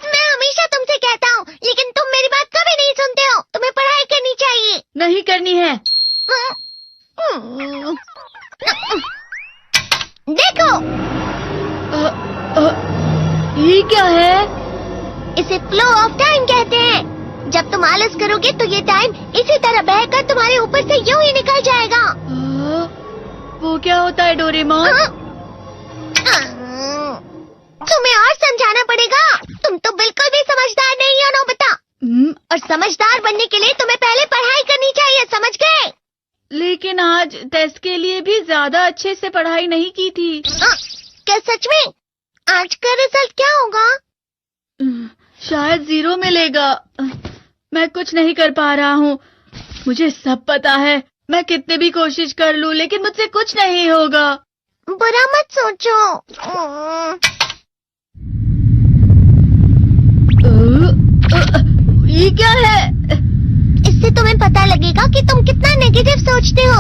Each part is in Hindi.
मैं हमेशा तुमसे कहता हूँ, लेकिन तुम मेरी बात कभी नहीं सुनते हो। तुम्हें पढ़ाई करनी चाहिए। नहीं करनी है। देखो, ये क्या है? इसे फ्लो ऑफ टाइम कहते हैं। जब तुम आलस करोगे तो ये टाइम इसी तरह बहकर तुम्हारे ऊपर से यूं ही निकल जाएगा। वो क्या होता है डोरेमोन? तुम्हें और समझाना पड़ेगा। तुम तो बिल्कुल भी समझदार नहीं हो नोबिता। और समझदार बनने के लिए तुम्हें पहले पढ़ाई करनी चाहिए, समझ गए? लेकिन आज टेस्ट के लिए भी ज्यादा अच्छे से पढ़ाई नहीं की थी। क्या सच में? आज का रिजल्ट क्या होगा? शायद 0 मिलेगा। मैं कुछ नहीं कर पा रहा हूँ। मुझे सब पता है। मैं कितने भी कोशिश कर लूँ, लेकिन मुझसे कुछ नहीं होगा। बुरा मत सोचो। ये क्या है? इससे तुम्हें पता लगेगा कि तुम कितना नेगेटिव सोचते हो।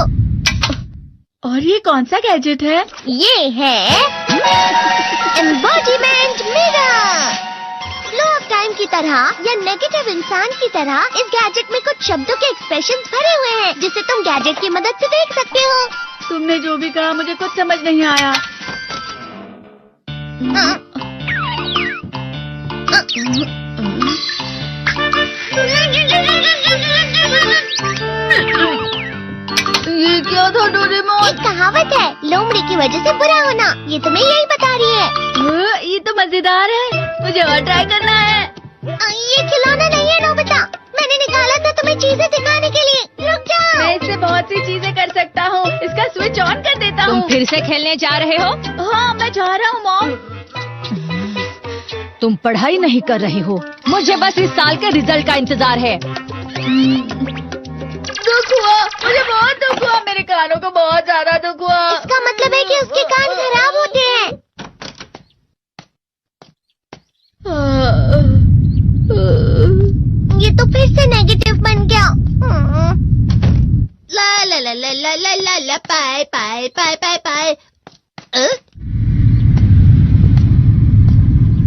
और ये कौन सा गैजेट है? ये है embodiment mirror. Flow of time की तरह या नेगेटिव इंसान की तरह इस गैजेट में कुछ शब्दों के एक्सप्रेशंस भरे हुए हैं, जिसे तुम गैजेट की मदद से देख सकते हो। तुमने जो भी कहा मुझे कुछ समझ नहीं आया। ये क्या था डोरेमोन? एक कहावत है, लोमड़ी की वजह से बुरा होना। ये तुम्हें यही बता रही है। ये तो मजेदार है। मुझे और ट्राई करना है। ये खिलौना नहीं है नोबिता। मैंने निकाला था तुम्हें चीजें दिखाने के लिए। रुक जाओ। मैं इससे बहुत सी चीजें कर सकता हूँ। इसका स्विच ऑन कर देता हूँ। तुम फिर से खेलने जा रहे हो? हाँ, मैं जा रहा हूँ मॉम। तुम पढ़ाई नहीं कर रही हो। मुझे बस इस साल के रिजल्ट का इंतजार है। दुख हुआ, मुझे बहुत दुख हुआ। मेरे कानों को बहुत ज्यादा दुख हुआ। इसका मतलब है कि उसके कान खराब होते हैं। ये तो फिर से नेगेटिव बन गया। ला ला ला ला ला ला ला ला पाए पाए पाए पाए पाए।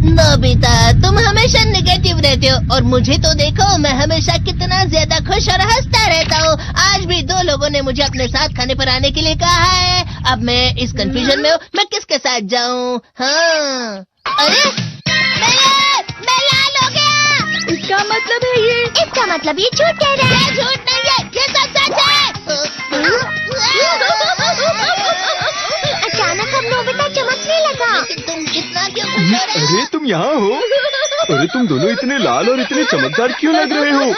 नोबिता, तुम हमेशा नेगेटिव रहते हो और मुझे तो देखो, मैं हमेशा कितना ज्यादा खुश और हंसता रहता हूँ। आज भी 2 लोगों ने मुझे अपने साथ खाने पर आने के लिए कहा है। अब मैं इस कंफ्यूजन में हूँ, मैं किसके साथ जाऊँ? हाँ, अरे मैं लाल हो गया। इसका मतलब है ये? इसका मतलब ये झूठ कह रहा है। झूठ नहीं है, ये सब सच है। अचानक अब नोबिता चमकने लगा। तुम इतना क्यों खुश हो रहे हो? अरे तुम यहाँ हो? अरे तुम दोनों इतने लाल और इतने चमकदार क्यों लग रहे हो?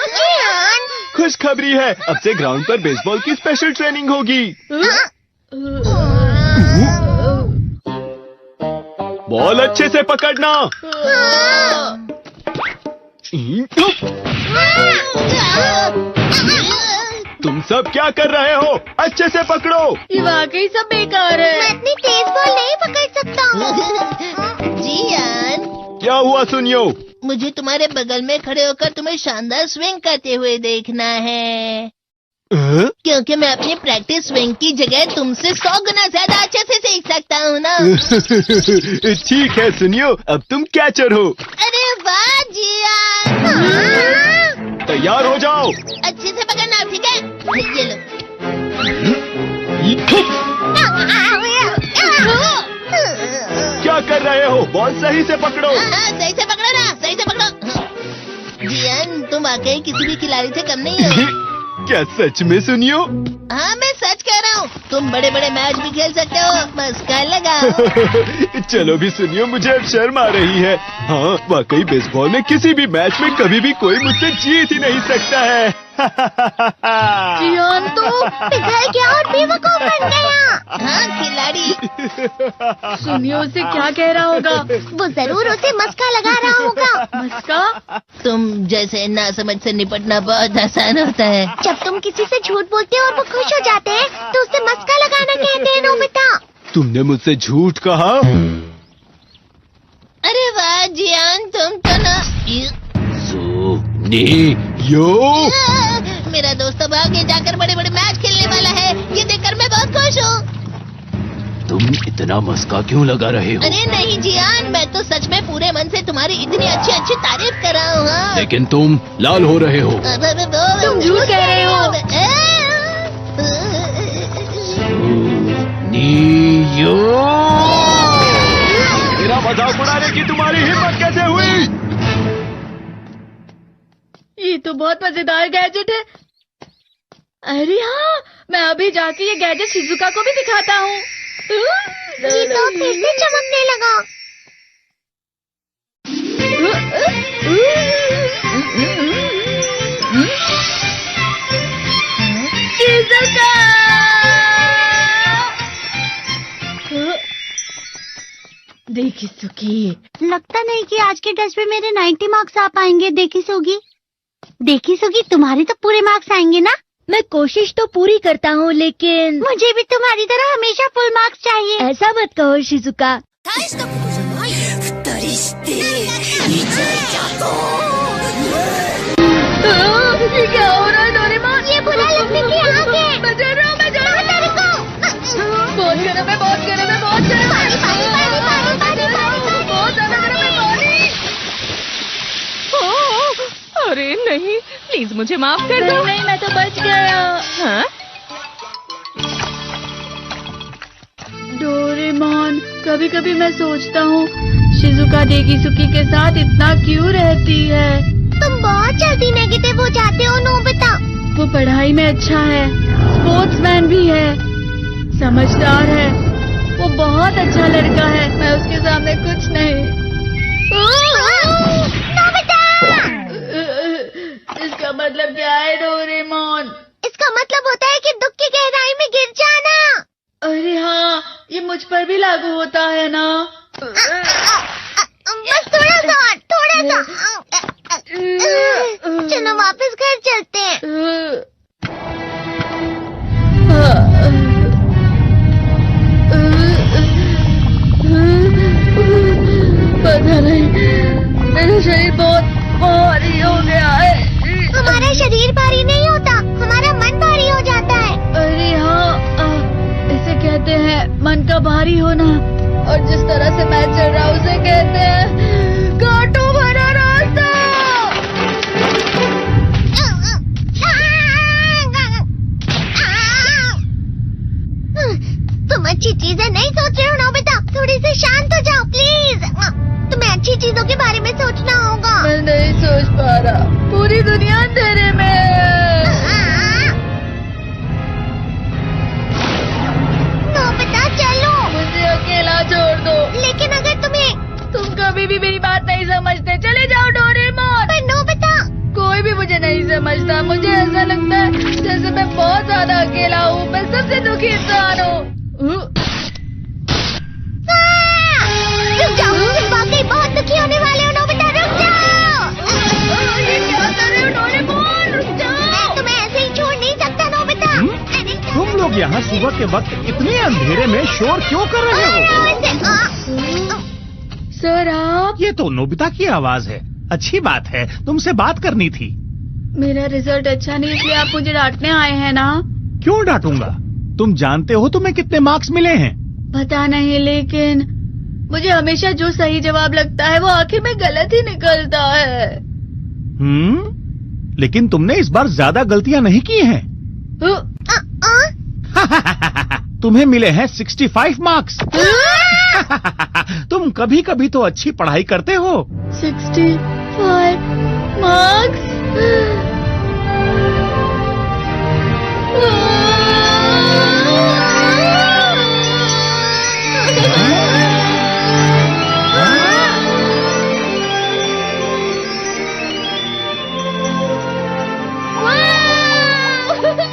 खुशखबरी है, अब से ग्राउंड पर बेसबॉल की स्पेशल ट्रेनिंग होगी। बॉल अच्छे से पकड़ना। तुम सब क्या कर रहे हो? अच्छे से पकड़ो। ये वाकई सब बेकार मैं है। इतनी तेज बॉल नहीं पकड़ सकता हूँ। जियान, क्या हुआ सुनियो? मुझे तुम्हारे बगल में खड़े होकर तुम्हें शानदार स्विंग करते हुए देखना है। क्योंकि मैं अपनी प्रैक्टिस स्विंग की जगह तुमसे 100 गुना ज्यादा अच्छे से सीख सकता हूँ ना। ठीक है सुनियो, अब तुम कैचर हो। अरे वाह जियान। तैयार हो जाओ। अच्छे से पकड़ना, ठीक है? ये लो। क्या कर रहे हो? बॉल सही से पकड़ो। सही से पकड़ो ना, सही से पकड़ो। जियान, तुम वाकई किसी भी खिलाड़ी से कम नहीं हो। क्या सच में सुनियो? हाँ, मैं सच कह रहा हूँ। तुम बड़े बड़े मैच भी खेल सकते हो, बस कर लगाओ। चलो भी सुनियो, मुझे अब शर्म आ रही है। हाँ, वाकई बेसबॉल में किसी भी मैच में कभी भी कोई मुझसे जीत ही नहीं सकता है। जियान तो पिघल गया और बेवकूफ बन गया। हाँ, खिलाड़ी। सुनियो उसे क्या कह रहा होगा? वो जरूर उसे मस्का लगा रहा होगा। मस्का? तुम जैसे नासमझ से निपटना बहुत आसान होता है। जब तुम किसी से झूठ बोलते हो और वो खुश हो जाते हैं, तो उसे मस्का लगाना कहते हैं नोबिता। तुमने मुझसे झूठ कहा? अरे वाह जियान, तुम तो ना। यो मेरा दोस्त अब आगे जाकर बड़े बड़े मैच खेलने वाला है। ये देखकर मैं बहुत खुश हूँ। तुम इतना मस्का क्यों लगा रहे हो? अरे नहीं जियान, मैं तो सच में पूरे मन से तुम्हारी इतनी अच्छी अच्छी तारीफ कर रहा हूँ। हाँ। लेकिन तुम लाल हो रहे हो। तुम झूठ कह रहे हो। नियो! मेरा मजाक उड़ाने की तुम्हारी हिम्मत कैसे हुई? ये तो बहुत मजेदार गैजेट है। अरे हाँ, मैं अभी जाके ये गैजेट शिजुका को भी दिखाता हूँ। ये तो फिर से चमकने लगा। शिजुका! देखी सुकी, लगता नहीं कि आज के टेस्ट में मेरे 90 मार्क्स आ पाएंगे। देखी सोगी तुम्हारे तो पूरे मार्क्स आएंगे ना? मैं कोशिश तो पूरी करता हूँ, लेकिन मुझे भी तुम्हारी तरह हमेशा फुल मार्क्स चाहिए। ऐसा मत कहो शिजुका। ये क्या हो रहा है डोरेमोन? ये बुरा लगने की आग है। मैं डर रहा हूँ, मैं डर रहा हूँ। बहुत गर्म है, बहुत गर्म है, बहुत गर्म है। बहुत ज्यादा गर्म है पानी। अरे नहीं, प्लीज मुझे माफ कर दो। नहीं, मैं तो बच गया। हाँ? डोरेमोन, कभी कभी मैं सोचता हूँ शिजुका डेकिसुकी के साथ इतना क्यों रहती है। तुम बहुत जल्दी नेगेटिव हो जाते हो नोबिता। वो पढ़ाई में अच्छा है, स्पोर्ट्समैन भी है, समझदार है, वो बहुत अच्छा लड़का है। मैं उसके सामने कुछ नहीं। नोबिता! इसका मतलब क्या है डोरेमोन? इसका मतलब होता है कि दुख की गहराई में गिर जाना। अरे हाँ, ये मुझ पर भी लागू होता है ना। बस थोड़ा सा। चलो वापस घर चलते हैं। पता नहीं, मेरा शरीर बहुत भारी हो गया है। हमारा शरीर भारी नहीं होता, हमारा मन भारी हो जाता है। अरे हाँ, इसे कहते हैं मन का भारी होना। और जिस तरह से मैं चल रहा हूँ उसे कहते हैं कांटों भरा रास्ता। तुम अच्छी चीजें नहीं सोच रहे हो नोबिता, थोड़ी सी शांत हो जाओ प्लीज। तुम्हें अच्छी चीजों के बारे में सोचना होगा। मैं नहीं सोच पा रहा, पूरी दुनिया अंधेरे में है। नोबिता चलो। मुझे अकेला छोड़ दो। लेकिन अगर तुम कभी भी मेरी बात नहीं समझते, चले जाओ डोरेमोन। पर नोबिता। कोई भी मुझे नहीं समझता। मुझे ऐसा लगता है जैसे मैं बहुत ज्यादा अकेला हूँ। मैं सबसे दुखी इंसान हूँ। रुक जाओ, तुम वाकई बहुत दुखी होने वाले हो नोबिता, रुक जाओ। ये क्या कर रहे हो डोरेमोन? रुक जाओ। मैं तुम्हें ऐसे ही छोड़ नहीं सकता नोबिता। तुम लोग यहाँ सुबह के वक्त इतने अंधेरे में शोर क्यों कर रहे हो? सर आप? ये तो नोबिता की आवाज है। अच्छी बात है, तुमसे बात करनी थी। मेरा रिजल्ट अच्छा नहीं, इसलिए आप मुझे डांटने आए हैं ना? क्यों डांटूंगा? तुम जानते हो तुम्हें कितने मार्क्स मिले हैं? पता नहीं, लेकिन मुझे हमेशा जो सही जवाब लगता है वो आखिर में गलत ही निकलता है। लेकिन तुमने इस बार ज्यादा गलतियां नहीं की हैं। तुम्हें मिले हैं 65 मार्क्स। तुम कभी कभी तो अच्छी पढ़ाई करते हो। 65 मार्क्स?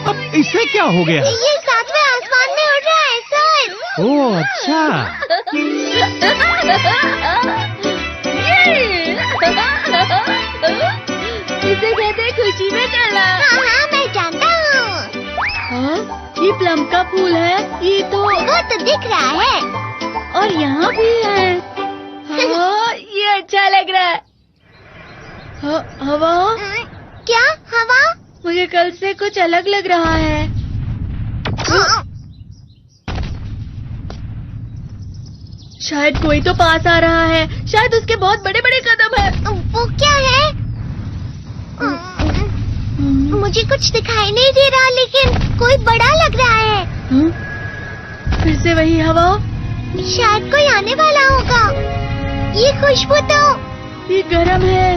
अब इससे क्या हो गया? ये सातवें आसमान में उड़ रहा है सर। ओह अच्छा। इसे कहते हैं खुशी में चला। हाँ मैं जानता हूँ। हाँ, ये प्लम का फूल है। ये तो वो तो दिख रहा है। और यहाँ भी है। हाँ, ये अच्छा लग रहा है। हवा? क्या हवा? मुझे कल से कुछ अलग लग रहा है। शायद कोई तो पास आ रहा है। शायद उसके बहुत बड़े बड़े कदम है। वो क्या है? मुझे कुछ दिखाई नहीं दे रहा, लेकिन कोई बड़ा लग रहा है। फिर से वही हवा। शायद कोई आने वाला होगा। ये खुशबू तो ये गर्म है।